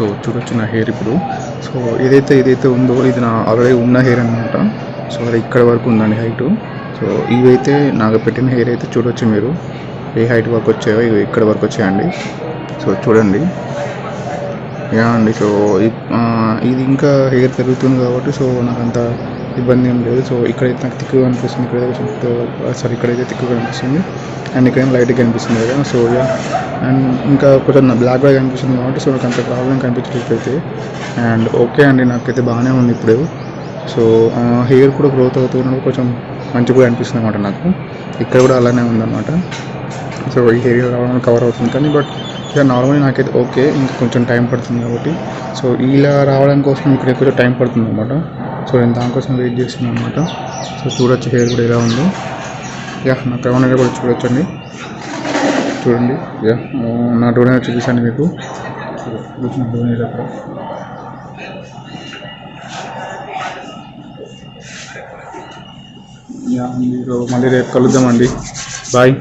So చూడొచ్చు నా hair ఇప్పుడు. సో ఏదైతే ఉందో ఇది నా ఆల్రెడీ ఉన్న హెయిర్ అనమాట. సో అది ఇక్కడ వరకు ఉందండి హైటు. సో ఇవైతే నాకు పెట్టిన హెయిర్ అయితే చూడొచ్చు మీరు ఏ హైట్ వరకు వచ్చాయో ఇవి ఇక్కడ వరకు వచ్చాయండి. సో చూడండి యా అండి. సో ఇది ఇంకా హెయిర్ పెరుగుతుంది కాబట్టి సో నాకు అంత ఇబ్బంది ఏం లేదు. సో ఇక్కడైతే నాకు తిక్కుగా అనిపిస్తుంది, ఇక్కడైతే తిక్కుగా కనిపిస్తుంది అండ్ ఇక్కడైనా లైట్గా కనిపిస్తుంది కదా. సో యా అండ్ ఇంకా కొంచెం బ్లాక్గా కనిపిస్తుంది కాబట్టి సో నాకు అంత ప్రాబ్లం కనిపించట్లేదు. అండ్ ఓకే అండి, నాకైతే బాగానే ఉంది ఇప్పుడు. సో హెయిర్ కూడా గ్రోత్ అవుతున్నప్పుడు కొంచెం మంచిగా కూడా అనిపిస్తుంది అనమాట నాకు. ఇక్కడ కూడా అలానే ఉందన్నమాట. సో ఈ హెయిర్ రావడానికి కవర్ అవుతుంది కానీ బట్ ఇక నార్మల్లీ నాకైతే ఓకే. ఇంకా కొంచెం టైం పడుతుంది కాబట్టి సో ఇలా రావడం కోసం ఇక్కడ కొంచెం టైం పడుతుంది అనమాట. సో నేను దానికోసం వెయిట్ చేస్తున్నాను అనమాట. సో చూడొచ్చు హెయిర్ కూడా ఎలా ఉందో. యా నా క్రౌన్ కూడా చూడొచ్చండి. చూడండి యా నా డోర్ చూపిస్తాను మీకు. నా డోర్ అక్కడ యా మీరు మళ్ళీ రేపు కలుద్దామండి. బాయ్.